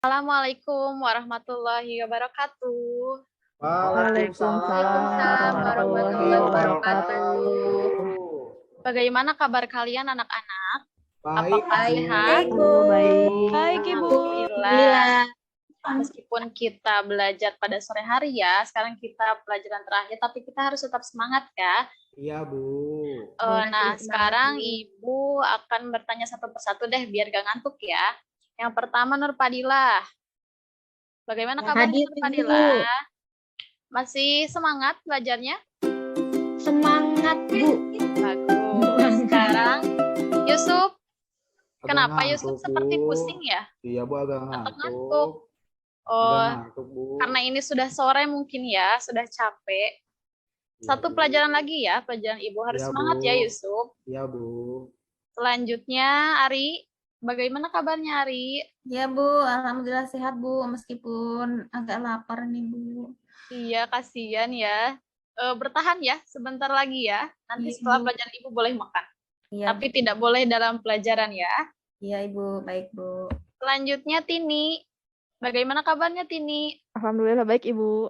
Assalamualaikum warahmatullahi wabarakatuh. Waalaikumsalam Waalaikumsalam warahmatullahi warahmatullahi wabarakatuh. wabarakatuh. Bagaimana kabar kalian anak-anak? Baik, Apakah Baik, sehat? Bu. baik. Ibu. Alhamdulillah. Meskipun kita belajar pada sore hari ya, sekarang kita pelajaran terakhir, tapi kita harus tetap semangat ya. Iya, Bu. Nah, Semangat, sekarang Bu. Ibu akan bertanya satu persatu deh, biar gak ngantuk ya. Yang pertama Nur Fadilah. Bagaimana kabarnya Hadir, Nur Fadilah? Masih semangat belajarnya? Semangat, Bu. Bagus. Sekarang Yusuf. Agak Kenapa ngantuk, Yusuf seperti Bu. pusing ya? Iya, Bu, agak Atau ngantuk. ngantuk? Agak Oh, ngantuk, Bu. karena ini sudah sore mungkin ya, sudah capek. Iya, Satu Bu. pelajaran lagi ya, pelajaran Ibu harus Iya, semangat Bu. ya Yusuf. Iya, Bu. Selanjutnya Ari, bagaimana kabarnya Ari? Ya, Bu. Alhamdulillah sehat, Bu. Meskipun agak lapar nih, Bu. Iya, kasihan ya. Bertahan ya, sebentar lagi ya. Nanti Iya, setelah Bu. pelajaran Ibu boleh makan. Iya, Tapi tidak boleh dalam pelajaran ya. iya, Ibu. Baik, Bu. Selanjutnya Tini. Bagaimana kabarnya Tini? Alhamdulillah baik Ibu.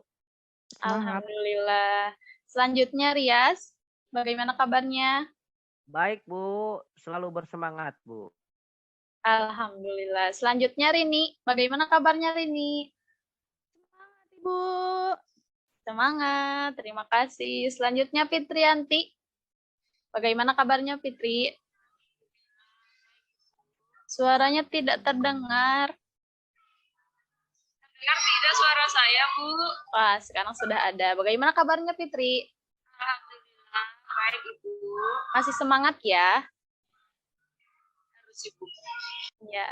Semangat. Alhamdulillah. Selanjutnya Rias. Bagaimana kabarnya? Baik, Bu. Selalu bersemangat, Bu. Alhamdulillah. Selanjutnya Rini. Bagaimana kabarnya Rini? Ibu. Semangat. Terima kasih. Selanjutnya Fitrianti. Bagaimana kabarnya Fitri? Suaranya tidak terdengar. Dengar tidak suara saya, Bu? Wah, sekarang sudah ada. Bagaimana kabarnya Fitri? Alhamdulillah, baik, Ibu. Masih semangat ya? Harus, Ibu. Ya.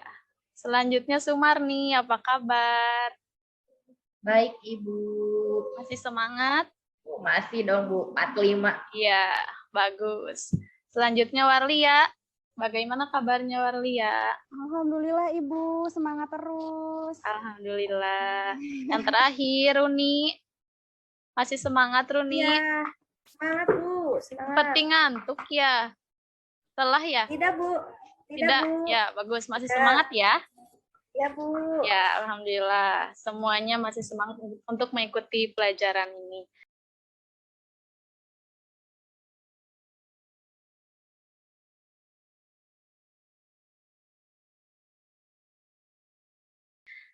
Selanjutnya Sumarni. Apa kabar? Baik, Ibu. Masih semangat? Masih dong, Bu. 45. Iya, bagus. Selanjutnya Warlia. Bagaimana kabarnya Warlia? Alhamdulillah Ibu, semangat terus. Alhamdulillah. Yang terakhir Runi. Masih semangat Runi? Iya. Semangat, Bu. Semangat. Seperti ngantuk ya. Telah ya? Tidak, Bu. Tidak. Bu. Ya, bagus. Masih Tidak. semangat ya? Ya, Bu. Ya, alhamdulillah. Semuanya masih semangat untuk mengikuti pelajaran ini.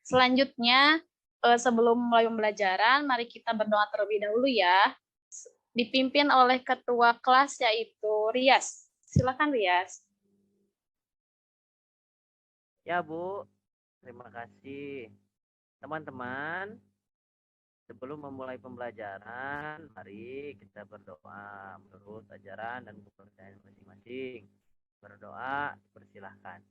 Selanjutnya, sebelum mulai pembelajaran, mari kita berdoa terlebih dahulu ya. Dipimpin oleh ketua kelas yaitu Rias. Silakan Rias. Ya, Bu. Terima kasih. Teman-teman, sebelum memulai pembelajaran, mari kita berdoa menurut ajaran dan kepercayaan masing-masing. Berdoa, persilahkan.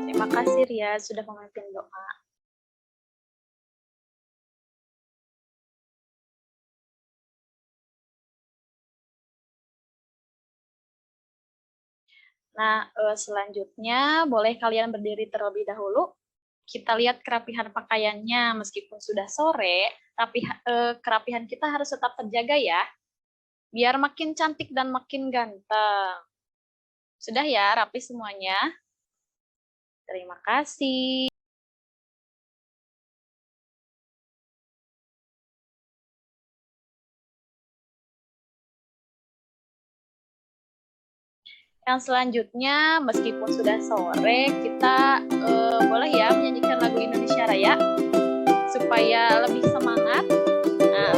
Terima kasih Rias sudah memimpin doa. Nah, selanjutnya boleh kalian berdiri terlebih dahulu. Kita lihat kerapihan pakaiannya meskipun sudah sore, tapi kerapihan kita harus tetap terjaga ya. Biar makin cantik dan makin ganteng. Sudah ya, rapi semuanya? Terima kasih. Yang selanjutnya, meskipun sudah sore, kita boleh ya menyanyikan lagu Indonesia Raya supaya lebih semangat. Nah,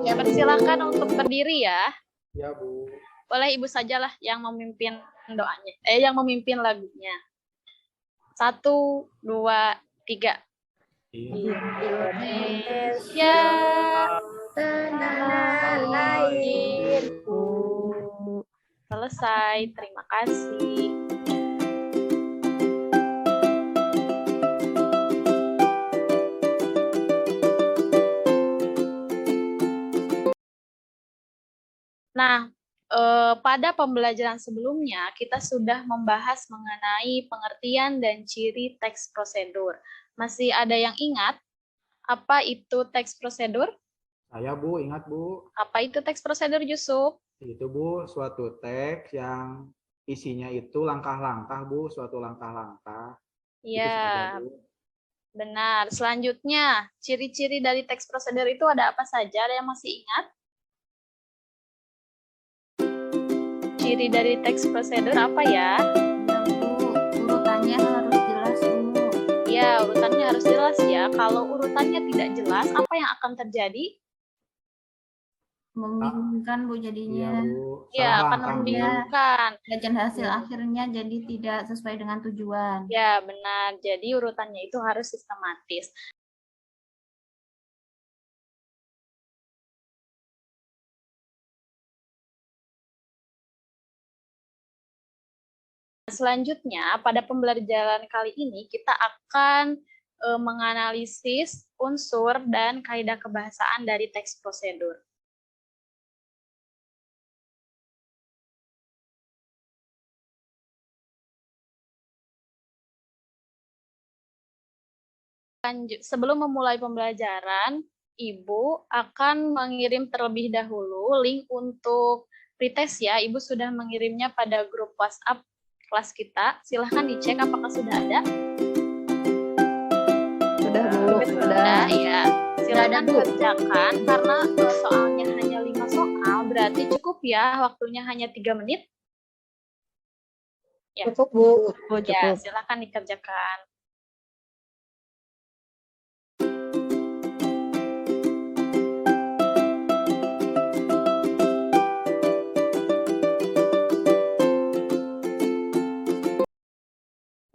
ya persilakan untuk berdiri ya. Ya, Bu. Boleh Ibu sajalah yang memimpin doanya, yang memimpin lagunya. 1, 2, 3. Indonesia tanah airku. Selesai, terima kasih. Nah, pada pembelajaran sebelumnya kita sudah membahas mengenai pengertian dan ciri teks prosedur. Masih ada yang ingat Apa itu teks prosedur? Saya Bu, ingat Bu. Apa itu teks prosedur, Yusuf? Itu Bu, suatu teks yang isinya itu langkah-langkah Bu, suatu langkah-langkah. Itu saja Ya, Bu. benar. Selanjutnya, ciri-ciri dari teks prosedur itu ada apa saja? Ada yang masih ingat? Ciri dari teks prosedur apa ya? Ya, Bu. Urutannya harus jelas, Bu. Ya, urutannya harus jelas ya. Kalau urutannya tidak jelas, apa yang akan terjadi? Membingungkan, Bu, Iya jadinya. Bu. Ya, Salah akan langkah, Bu. membingungkan. Dan hasil akhirnya jadi tidak sesuai dengan tujuan. Ya, benar. Jadi urutannya itu harus sistematis. Selanjutnya, pada pembelajaran kali ini kita akan menganalisis unsur dan kaidah kebahasaan dari teks prosedur. Sebelum memulai pembelajaran, Ibu akan mengirim terlebih dahulu link untuk pretest ya. Ibu sudah mengirimnya pada grup WhatsApp kelas kita. Silahkan dicek apakah sudah ada. Sudah Bu, Sudah sudah. ya. Silakan kerjakan karena soalnya hanya 5 soal, berarti cukup ya, waktunya hanya 3 menit. Ya. Cukup Bu. Oh, Ya, cukup. silakan dikerjakan.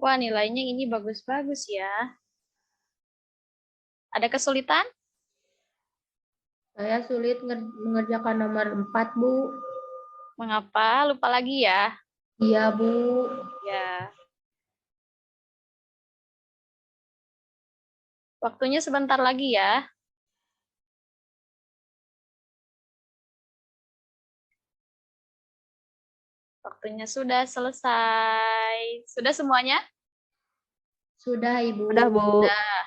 Wah, nilainya ini bagus-bagus ya. Ada kesulitan? Saya sulit mengerjakan nomor 4, Bu. Mengapa? Lupa lagi ya? Iya, Bu. Ya. Waktunya sebentar lagi ya. Waktunya sudah selesai. Sudah semuanya? Sudah, Ibu. Sudah Bu.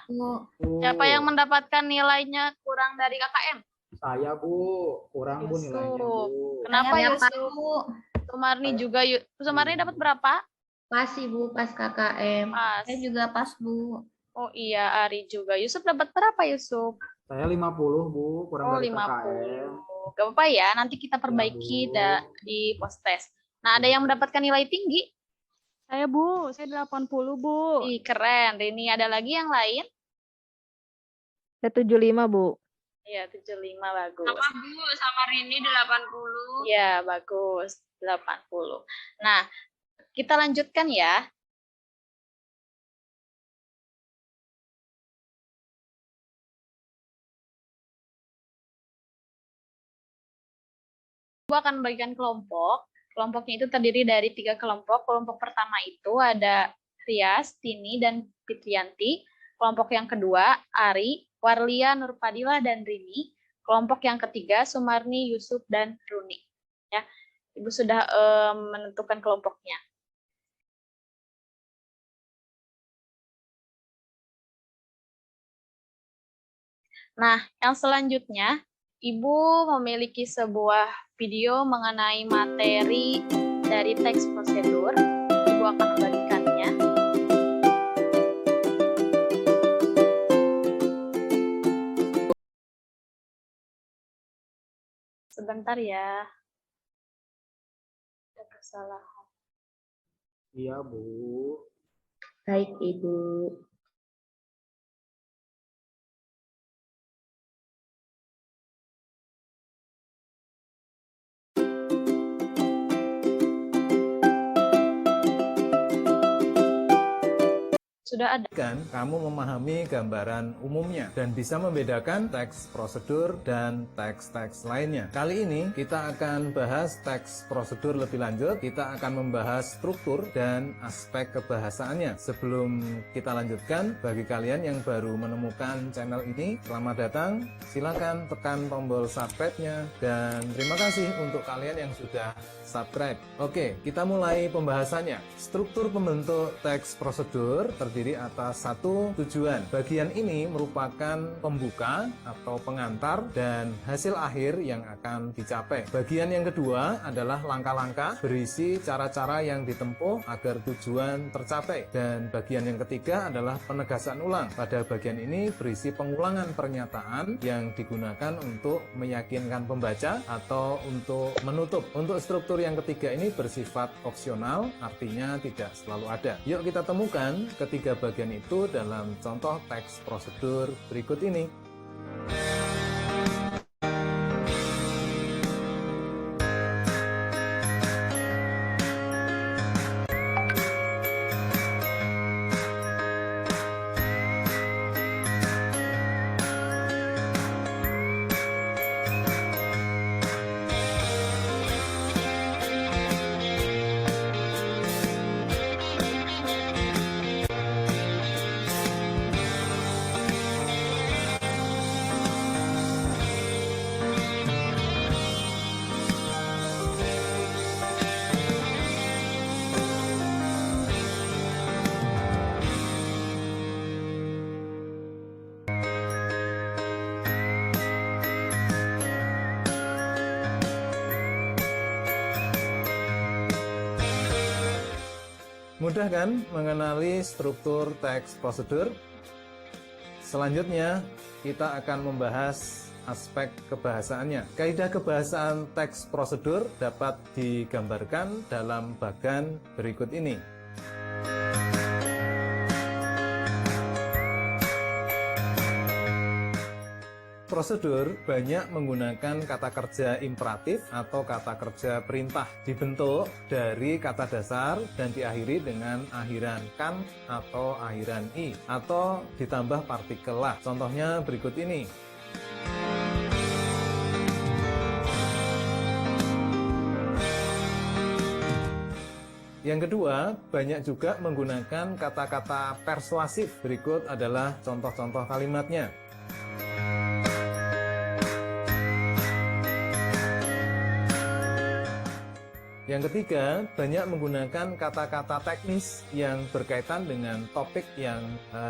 Bu. Bu. Siapa yang mendapatkan nilainya kurang dari KKM? Saya Bu, kurang Bu nilainya Yusuf. Bu. Kenapa Saya dapat, Yusuf? Bu. Sumarni juga. Sumarni dapat berapa? Pas, Ibu, pas KKM. Pas. Saya juga pas, Bu. Oh iya, Ari juga. Yusuf dapat berapa, Yusuf? Saya 50 Bu, kurang Oh, dari 50. KKM. Gak apa-apa ya, nanti kita perbaiki Bu. di post test. Nah, ada yang mendapatkan nilai tinggi? Saya Bu, saya 80 Bu. Ih, keren. Rini, ada lagi yang lain? Saya 75 Bu. Iya, 75 bagus. Sama Bu, sama Rini 80. Iya, bagus. 80. Nah, kita lanjutkan ya. Ibu akan membagikan kelompok. Kelompoknya itu terdiri dari 3 kelompok. Kelompok pertama itu ada Rias, Tini, dan Fitrianti. Kelompok yang kedua, Ari, Warlia, Nurpadila, dan Rini. Kelompok yang ketiga, Sumarni, Yusuf, dan Runi. Ya, Ibu sudah menentukan kelompoknya. Nah, yang selanjutnya, Ibu memiliki sebuah video mengenai materi dari teks prosedur. Ibu akan membagikannya. Sebentar ya. Ada kesalahan. Iya Bu. Baik, Ibu. Sudah ada. Kamu memahami gambaran umumnya dan bisa membedakan teks prosedur dan teks-teks lainnya. Kali ini kita akan bahas teks prosedur lebih lanjut. Kita akan membahas struktur dan aspek kebahasaannya. Sebelum kita lanjutkan, bagi kalian yang baru menemukan channel ini, selamat datang. Silakan tekan tombol subscribe-nya dan terima kasih untuk kalian yang sudah subscribe. Oke, kita mulai pembahasannya. Struktur pembentuk teks prosedur terdiri terdiri atas satu tujuan. Bagian ini merupakan pembuka atau pengantar dan hasil akhir yang akan dicapai. Bagian yang kedua adalah langkah-langkah berisi cara-cara yang ditempuh agar tujuan tercapai. Dan bagian yang ketiga adalah penegasan ulang. Pada bagian ini berisi pengulangan pernyataan yang digunakan untuk meyakinkan pembaca atau untuk menutup. Untuk struktur yang ketiga ini bersifat opsional, artinya tidak selalu ada. Yuk kita temukan ketiga bagian itu dalam contoh teks prosedur berikut ini. Mudah kan mengenali struktur teks prosedur? Selanjutnya, kita akan membahas aspek kebahasaannya. Kaidah kebahasaan teks prosedur dapat digambarkan dalam bagan berikut ini. Prosedur banyak menggunakan kata kerja imperatif atau kata kerja perintah. Dibentuk dari kata dasar dan diakhiri dengan akhiran kan atau akhiran i, atau ditambah partikel lah. Contohnya berikut ini. Yang kedua, banyak juga menggunakan kata-kata persuasif. Berikut adalah contoh-contoh kalimatnya. Yang ketiga, banyak menggunakan kata-kata teknis yang berkaitan dengan topik yang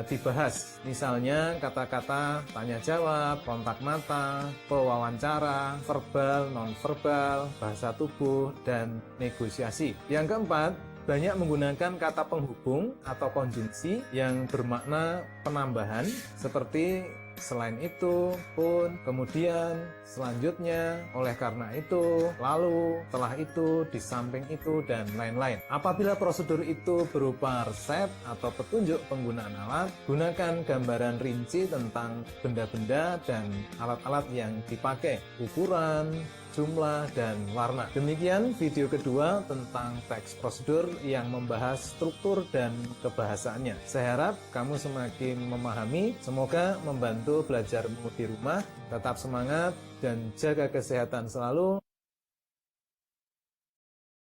dibahas. Misalnya kata-kata tanya jawab, kontak mata, pewawancara, verbal, nonverbal, bahasa tubuh, dan negosiasi. Yang keempat, banyak menggunakan kata penghubung atau konjungsi yang bermakna penambahan seperti selain itu, pun, kemudian, selanjutnya, oleh karena itu, lalu, setelah itu, di samping itu, dan lain-lain. Apabila prosedur itu berupa resep atau petunjuk penggunaan alat, gunakan gambaran rinci tentang benda-benda dan alat-alat yang dipakai, ukuran, jumlah, dan warna. Demikian video kedua tentang teks prosedur yang membahas struktur dan kebahasaannya. Saya harap kamu semakin memahami, semoga membantu belajarmu di rumah. Tetap semangat dan jaga kesehatan selalu.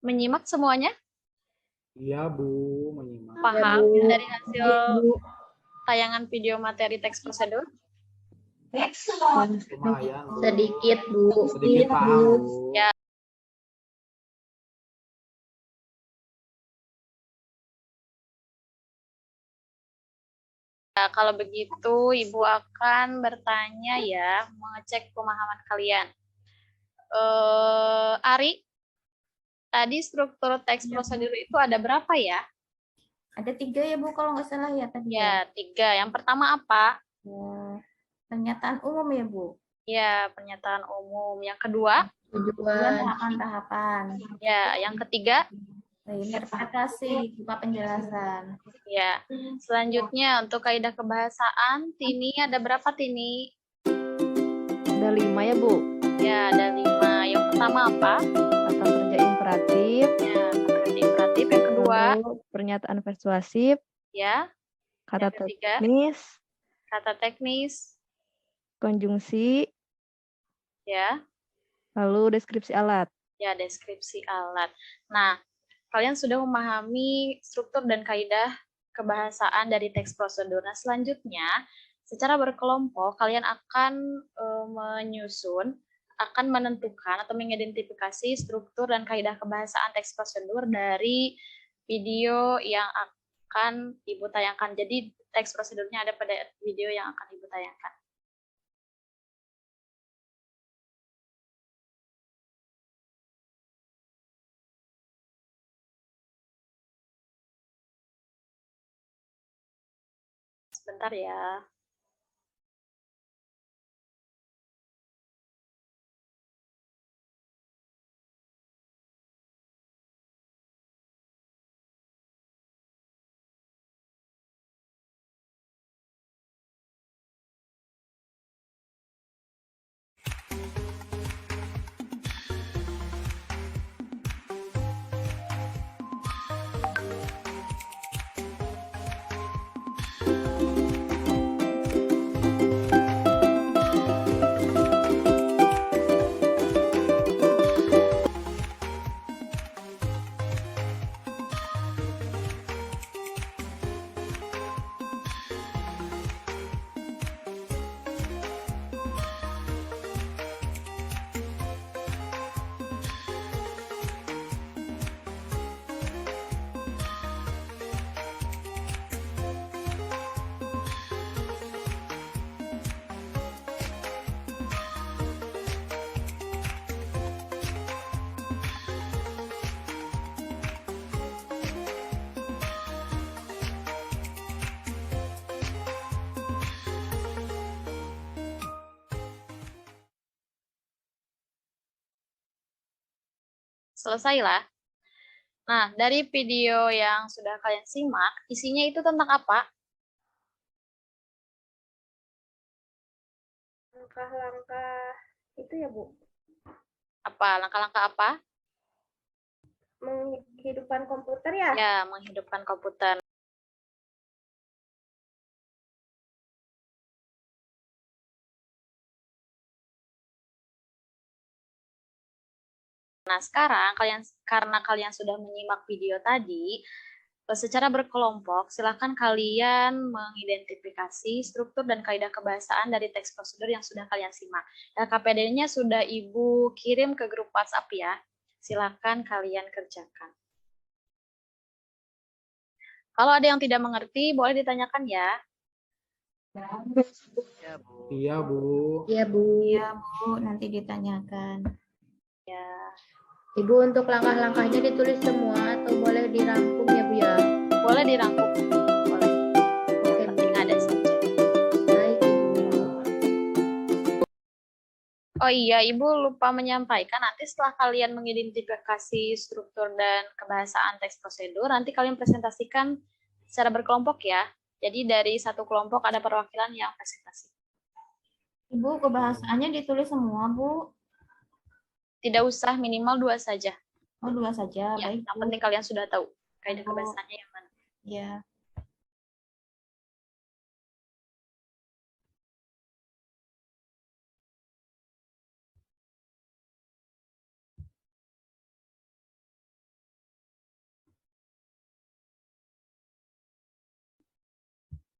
Menyimak semuanya? Iya, Bu, menyimak. Paham Bu. dari hasil tayangan video materi teks prosedur? Lumayan, Bu. Sedikit, Bu. Sedikit paham, Bu. Ya. Nah, kalau begitu, Ibu akan bertanya ya, mengecek pemahaman kalian. Ari, tadi struktur teks prosedur itu ada berapa ya? Ada 3 ya Bu, kalau nggak salah ya tadi. Ya, 3. Yang pertama apa? Ya. Pernyataan umum ya Bu. Ya, pernyataan umum. Yang kedua? Tujuan Tujuan. tahapan-tahapan. Ya, yang ketiga? Interpretasi berupa penjelasan. Ya. Selanjutnya, untuk kaidah kebahasaan, Tini ada berapa, Tini? Ada 5 ya, Bu. Ya, ada 5. Yang pertama apa? Kata kerja imperatif. Ya, kata kerja imperatif. Yang kedua? Lalu pernyataan persuasif. Ya. Kata Yang ketiga? teknis. Kata teknis. Konjungsi. Ya. Lalu deskripsi alat. Ya, deskripsi alat. Nah, kalian sudah memahami struktur dan kaidah kebahasaan dari teks prosedur. Nah, selanjutnya, secara berkelompok, kalian akan menyusun, akan menentukan atau mengidentifikasi struktur dan kaidah kebahasaan teks prosedur dari video yang akan Ibu tayangkan. Jadi teks prosedurnya ada pada video yang akan Ibu tayangkan. Sebentar ya. Selesailah. Nah, dari video yang sudah kalian simak, isinya itu tentang apa? Langkah-langkah itu ya, Bu. Apa? Langkah-langkah apa? Menghidupkan komputer ya? Ya, menghidupkan komputer. Nah, sekarang karena kalian sudah menyimak video tadi, secara berkelompok, silakan kalian mengidentifikasi struktur dan kaidah kebahasaan dari teks prosedur yang sudah kalian simak. KPD-nya sudah Ibu kirim ke grup WhatsApp ya. Silakan kalian kerjakan. Kalau ada yang tidak mengerti, boleh ditanyakan ya. Ya, Bu. Iya, Bu. Iya, Bu. Iya, Bu, nanti ditanyakan. Ya, Ibu, untuk langkah-langkahnya ditulis semua atau boleh dirangkum ya, Bu ya? boleh dirangkum. Boleh. Oke, Bu. Penting ada saja. Baik, Ibu. Oh iya, Ibu lupa menyampaikan nanti setelah kalian mengidentifikasi struktur dan kebahasaan teks prosedur, nanti kalian presentasikan secara berkelompok ya. Jadi dari satu kelompok ada perwakilan yang presentasi. Ibu, kebahasaannya ditulis semua, Bu. Tidak usah, minimal 2 saja. Oh, 2 saja. Ya, Baik, yang Bu. penting kalian sudah tahu kaidah Bu. kebahasaannya yang mana. Ya.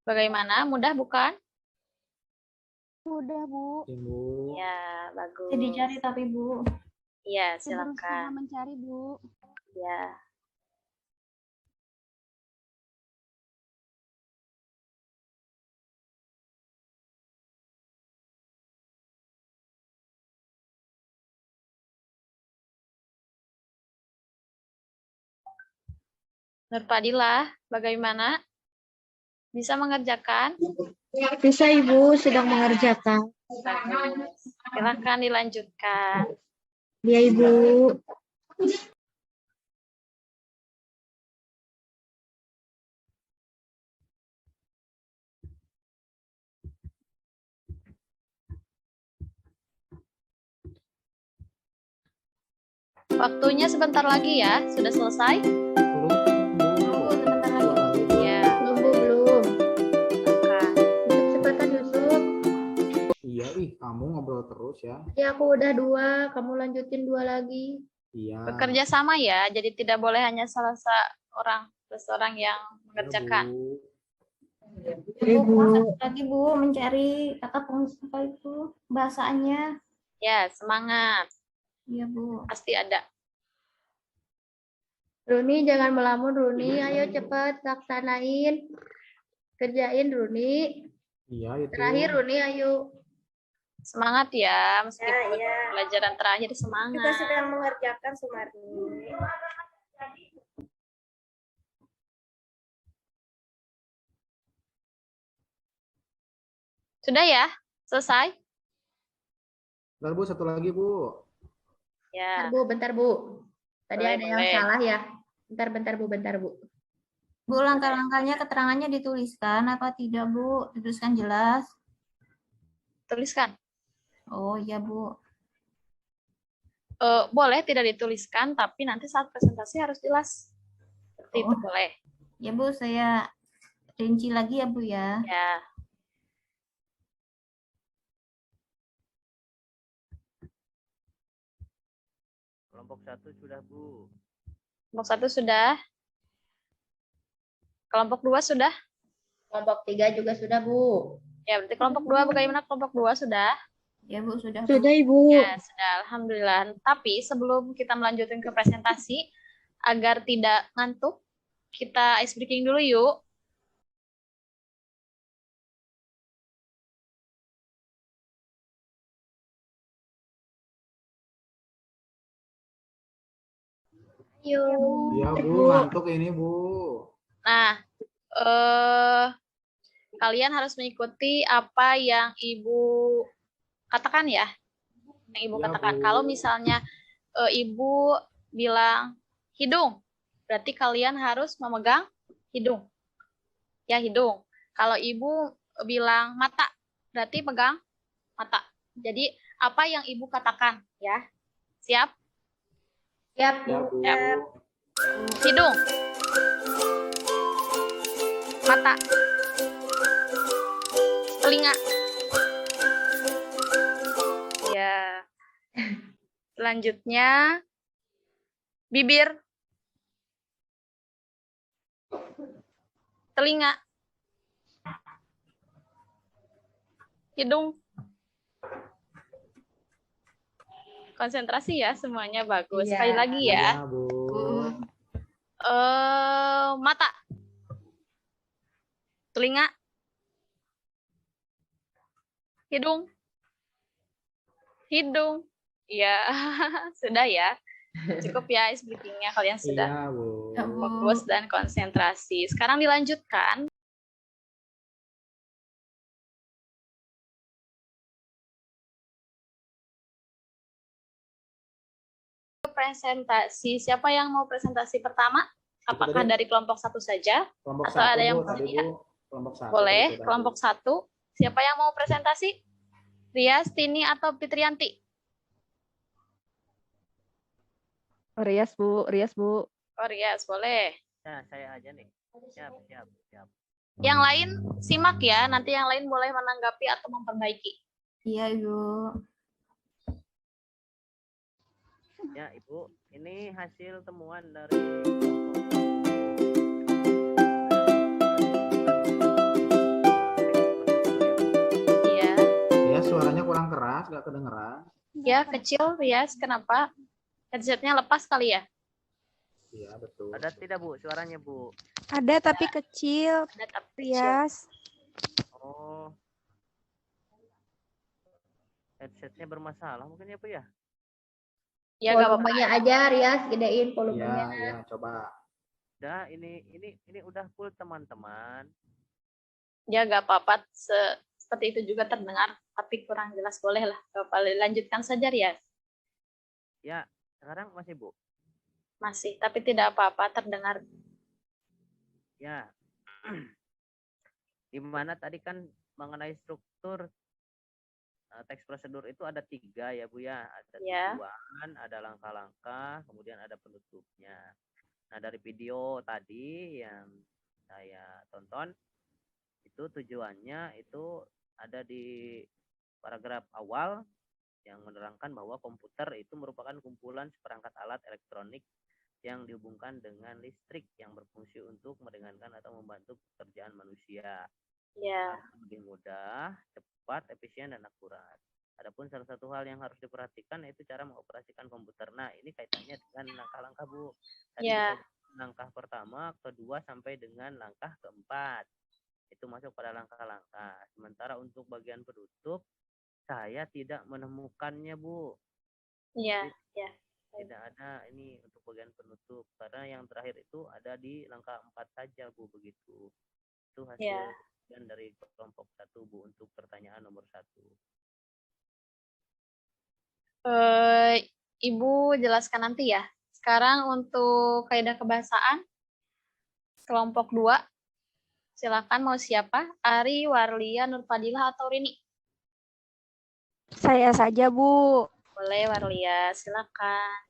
Bagaimana? Mudah bukan? Udah, Bu. Ibu. Ya, bagus. Bisa dicari tapi, Bu. Iya, Saya berusaha silakan. mencari, Bu. Ya. Nur Fadilah, bagaimana? Bisa mengerjakan? Bisa, Ibu, sedang mengerjakan. Bagus. Silakan dilanjutkan. Iya, Ibu. Waktunya sebentar lagi ya. Sudah selesai? Belum, Bu. Bu, sebentar lagi. Ya, Belum, Bu, belum. silakan. Yusuf, cepetan, Yusuf. Iya, kamu ngobrol terus ya. Ya, aku udah 2. Kamu lanjutin 2 lagi. Iya. Bekerja sama ya, jadi tidak boleh hanya salah seorang yang mengerjakan. Bu. Bu, satu lagi, Bu, mencari kata apa itu bahasaannya. Ya, semangat. Iya, Bu. Pasti ada. Runi jangan melamun Runi, ayo cepet laksanain. Kerjain Runi. Iya itu. Terakhir Runi ayo. Semangat ya, meskipun Ya. pelajaran terakhir Kita semangat. sedang mengerjakan Sumarni. Sudah ya? Selesai? Bentar Bu, satu lagi Bu. Ya. Bentar Bu. Tadi Boleh, ada yang boleh. salah ya. Bentar Bu. Bu, langkah-langkahnya keterangannya dituliskan apa tidak, Bu? Dituliskan jelas. Tuliskan. Oh iya, Bu. Boleh tidak dituliskan, tapi nanti saat presentasi harus jelas. Seperti itu boleh. Ya, Bu, saya rinci lagi ya, Bu ya. Ya. Kelompok 1 sudah, Bu. Kelompok 1 sudah. Kelompok 2 sudah. Kelompok 3 juga sudah Bu. Ya, berarti kelompok 2 bagaimana? Kelompok 2 sudah. Ya, Bu, sudah. Bu. Sudah, Ibu. Ya, sudah. Alhamdulillah. Tapi sebelum kita melanjutkan ke presentasi, agar tidak ngantuk, kita ice breaking dulu yuk. Ayo. Iya Bu, ngantuk ini Bu. Nah, kalian harus mengikuti apa yang Ibu katakan ya. Yang Ibu Ya, katakan. Bu. Kalau misalnya Ibu bilang hidung, berarti kalian harus memegang hidung. Ya, hidung. Kalau Ibu bilang mata, berarti pegang mata. Jadi, apa yang Ibu katakan ya? Siap? Siap Ya Bu. Bu. Hidung. Mata. Telinga. Ya. Selanjutnya bibir. Telinga. Hidung. Konsentrasi ya, semuanya bagus. Iya. Sekali lagi ya. Iya Bu. Mata. Telinga. Hidung. Hidung. Ya, sudah ya. Cukup ya ice breaking-nya. Kalian sudah Iya Bu. Ya, Bu. fokus dan konsentrasi. Sekarang dilanjutkan. Presentasi. Siapa yang mau presentasi pertama? Apakah tadi. dari kelompok 1 saja? Kelompok Atau 1 ada yang Bu, tadi punya? Bu. Kelompok 1. Boleh. tadi sudah, Kelompok Bu. 1. Siapa yang mau presentasi? Rias, Tini, atau Fitrianti? Rias, Bu. Rias, Bu. Oh, Rias, boleh. Ya, saya aja nih. Siap. Yang lain simak ya. Nanti yang lain boleh menanggapi atau memperbaiki. Iya, Ibu. Ya, Ibu. Ini hasil temuan dari Iya. Ya, suaranya kurang keras, nggak kedengeran. Ya, kecil, Rias. Kenapa? Headsetnya lepas kali ya? Iya, betul. Ada tidak, Bu? Suaranya, Bu? Ada tapi kecil, Ada tapi kecil. Rias. Oh. Headsetnya bermasalah mungkin ya, Bu ya? Ya, nggak apa-apa. Volumenya aja Rias, gedein Iya, volumenya. iya, coba. Udah, ini udah full teman-teman. Ya, nggak apa-apa. Seperti itu juga terdengar, tapi kurang jelas. Boleh lah. Nggak apa-apa. Lanjutkan saja, Rias. Ya, sekarang masih, Bu? Masih, tapi tidak apa-apa. Terdengar. Ya. Di mana tadi kan mengenai struktur teks prosedur itu ada 3 ya, Bu ya. Ada Ya. tujuan, ada langkah-langkah, kemudian ada penutupnya. Nah, dari video tadi yang saya tonton, itu tujuannya itu ada di paragraf awal yang menerangkan bahwa komputer itu merupakan kumpulan seperangkat alat elektronik yang dihubungkan dengan listrik yang berfungsi untuk meringankan atau membantu pekerjaan manusia. Ya. Lebih mudah, cepat, efisien, dan akurat. Adapun salah satu hal yang harus diperhatikan yaitu cara mengoperasikan komputer. Nah, ini kaitannya dengan langkah-langkah, Bu. Tadi Ya. kita langkah pertama, kedua sampai dengan langkah keempat. Itu masuk pada langkah-langkah. Sementara untuk bagian penutup, saya tidak menemukannya, Bu. Iya, ya. Tidak ada ini untuk bagian penutup. Karena yang terakhir itu ada di langkah 4 saja, Bu, begitu. Itu hasil Ya. dan dari kelompok 1, Bu, untuk pertanyaan nomor 1. Ibu jelaskan nanti ya. Sekarang untuk kaidah kebahasaan kelompok 2. Silakan mau siapa? Ari, Warlia, Nurfadilah atau Rini? Saya saja, Bu. Boleh Warlia, silakan.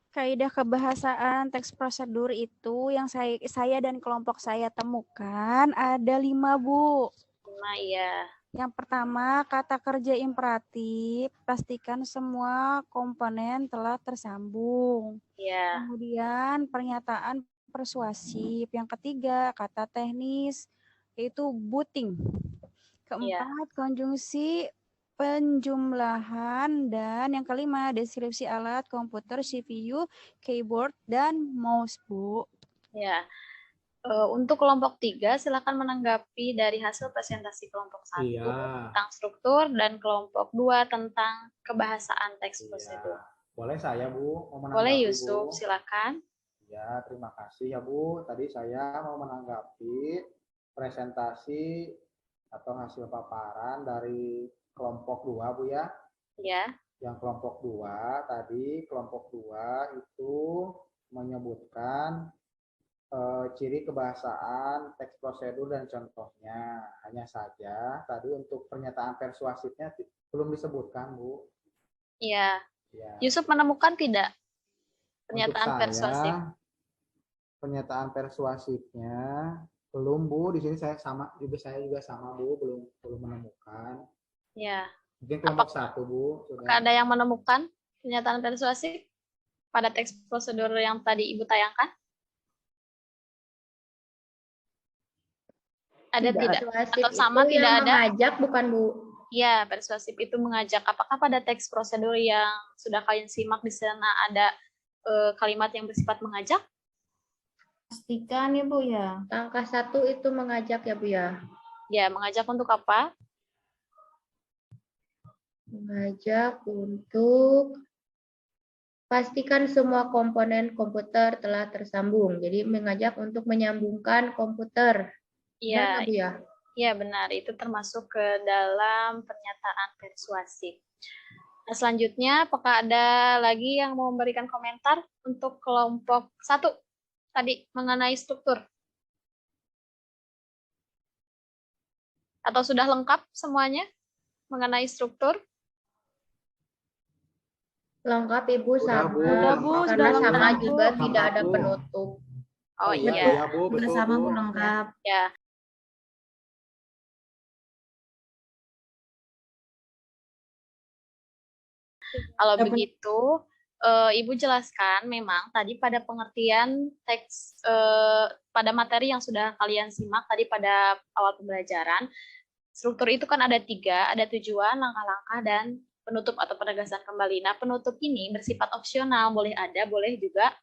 Kaidah kebahasaan teks prosedur itu yang saya dan kelompok saya temukan ada 5, Bu. 5 ya. Yang pertama, kata kerja imperatif, pastikan semua komponen telah tersambung. Ya. Kemudian pernyataan persuasif. Yang ketiga, kata teknis, yaitu booting. Keempat, konjungsi penjumlahan. Dan yang kelima, deskripsi alat komputer, CPU, keyboard, dan mouse, Bu. Ya. Untuk kelompok 3, silakan menanggapi dari hasil presentasi kelompok 1 Iya. tentang struktur dan kelompok 2 tentang kebahasaan teks Iya. prosedur. Boleh saya, Bu, mau menanggapi, Boleh Bu? Yusuf, silakan. Ya, terima kasih ya, Bu. Tadi saya mau menanggapi presentasi atau hasil paparan dari kelompok 2, Bu ya. Ya. Yang kelompok 2 tadi, kelompok 2 itu menyebutkan ciri kebahasaan, teks prosedur, dan contohnya. Hanya saja tadi untuk pernyataan persuasifnya belum disebutkan, Bu. Iya. Ya. Yusuf menemukan tidak Untuk pernyataan saya, persuasif? pernyataan persuasifnya belum, Bu. Di sini saya juga sama, Bu, belum menemukan. Ya. Mungkin kelompok 1, Bu. Apakah ada yang menemukan pernyataan persuasif pada teks prosedur yang tadi Ibu tayangkan? Ada tidak? Persuasif Atau sama itu tidak yang ada? mengajak, bukan, Bu? Ya, persuasif itu mengajak. Apakah pada teks prosedur yang sudah kalian simak di sana ada kalimat yang bersifat mengajak? Pastikan ya, Bu ya. Langkah 1 itu mengajak ya, Bu ya. Ya, mengajak untuk apa? Mengajak untuk pastikan semua komponen komputer telah tersambung. Jadi mengajak untuk menyambungkan komputer. Iya, Benar, Bu ya? iya benar. Itu termasuk ke dalam pernyataan persuasif. Nah, selanjutnya, apakah ada lagi yang mau memberikan komentar untuk kelompok 1 tadi mengenai struktur? Atau sudah lengkap semuanya mengenai struktur? Lengkap, Ibu, Udah, sama. Bu. Udah, Bu, Karena sudah sama lengkap, Bu. juga tidak ada Bu. penutup. Oh Betul iya. ya, Bu, betul, Bersama, Bu. Bu, lengkap. Ya. Kalau begitu, Ibu jelaskan memang tadi pada pengertian teks, pada materi yang sudah kalian simak tadi pada awal pembelajaran, struktur itu kan ada 3, ada tujuan, langkah-langkah, dan penutup atau penegasan kembali. Nah, penutup ini bersifat opsional, boleh ada, boleh juga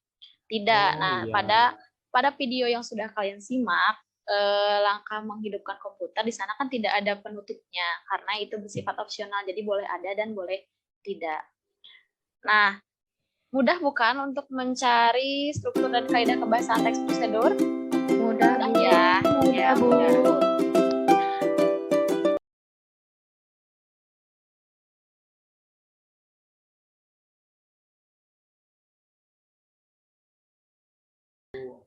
tidak. Oh, Nah, iya. pada video yang sudah kalian simak, langkah menghidupkan komputer di sana kan tidak ada penutupnya karena itu bersifat opsional, jadi boleh ada dan boleh tidak. Nah, mudah bukan untuk mencari struktur dan kaidah kebahasaan teks prosedur? Mudah, Bu. Ya, ya, Bu. mudah.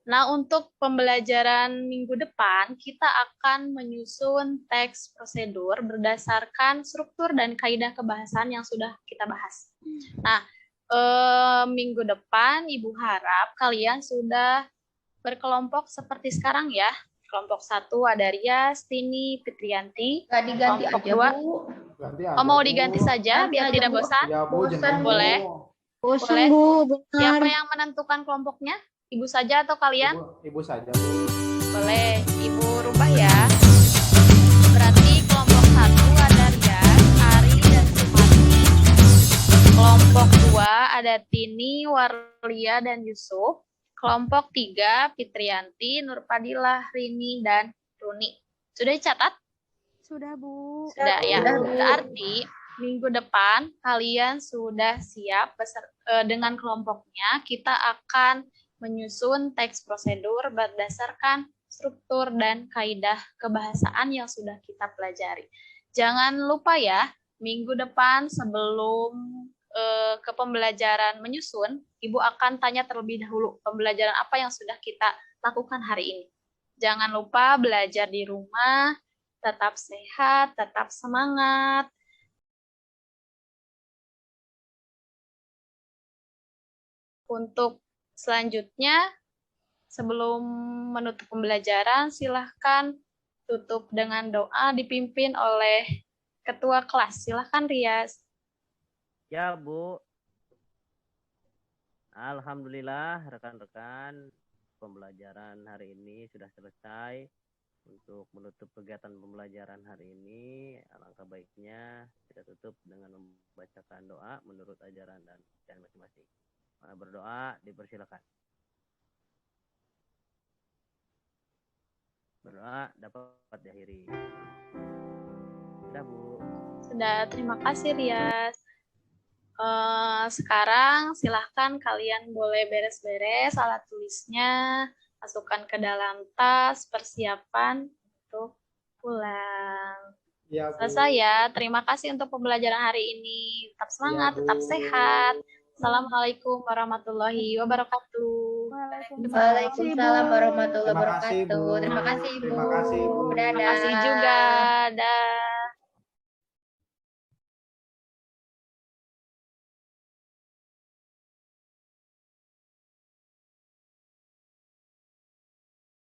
Nah, untuk pembelajaran minggu depan, kita akan menyusun teks prosedur berdasarkan struktur dan kaidah kebahasaan yang sudah kita bahas. Nah, minggu depan, Ibu harap kalian sudah berkelompok seperti sekarang ya. Kelompok 1 ada Rias, Tini, Fitrianti. Nggak diganti Kelompok aja, 2. Bu. Ganti Oh, aja, mau Bu. diganti saja Ganti biar aja, tidak Bu. bosan? Ya, Bu, Bosan, jeneng, Bu. boleh. Bosan, Boleh. Bu. Benar. Siapa yang menentukan kelompoknya? Ibu saja atau kalian? Ibu saja, Bu. Boleh, Ibu rubah ya. Berarti kelompok 1 ada Rias, Ari, dan Sumarni. Yatini, Warlia, dan Yusuf. Kelompok 3, Fitrianti, Nurpadilah, Rini, dan Runi. Sudah dicatat? Sudah, Bu. Sudah ya. Sudah, Bu. Berarti minggu depan kalian sudah siap dengan kelompoknya. Kita akan menyusun teks prosedur berdasarkan struktur dan kaidah kebahasaan yang sudah kita pelajari. Jangan lupa ya, minggu depan sebelum ke pembelajaran menyusun, Ibu akan tanya terlebih dahulu pembelajaran apa yang sudah kita lakukan hari ini. Jangan lupa belajar di rumah, tetap sehat, tetap semangat. Untuk selanjutnya, sebelum menutup pembelajaran, silahkan tutup dengan doa dipimpin oleh Ketua kelas. Silahkan, Rias. Ya, Bu. Alhamdulillah, rekan-rekan, pembelajaran hari ini sudah selesai. Untuk menutup kegiatan pembelajaran hari ini, alangkah baiknya kita tutup dengan membacakan doa menurut ajaran dan masing-masing. Berdoa, dipersilakan. Berdoa dapat diakhiri. Sudah, Bu. Sudah, terima kasih, Rias. Sekarang silahkan kalian boleh beres-beres alat tulisnya, masukkan ke dalam tas, persiapan untuk pulang. Ya, Bu. Selesai ya, terima kasih untuk pembelajaran hari ini. Tetap semangat, Ya, Bu. tetap sehat. Assalamualaikum warahmatullahi wabarakatuh. Waalaikumsalam warahmatullahi Terima kasih, Bu. wabarakatuh. Terima kasih, Bu. Terima kasih, Bu. Dadah. Terima kasih juga. Dah.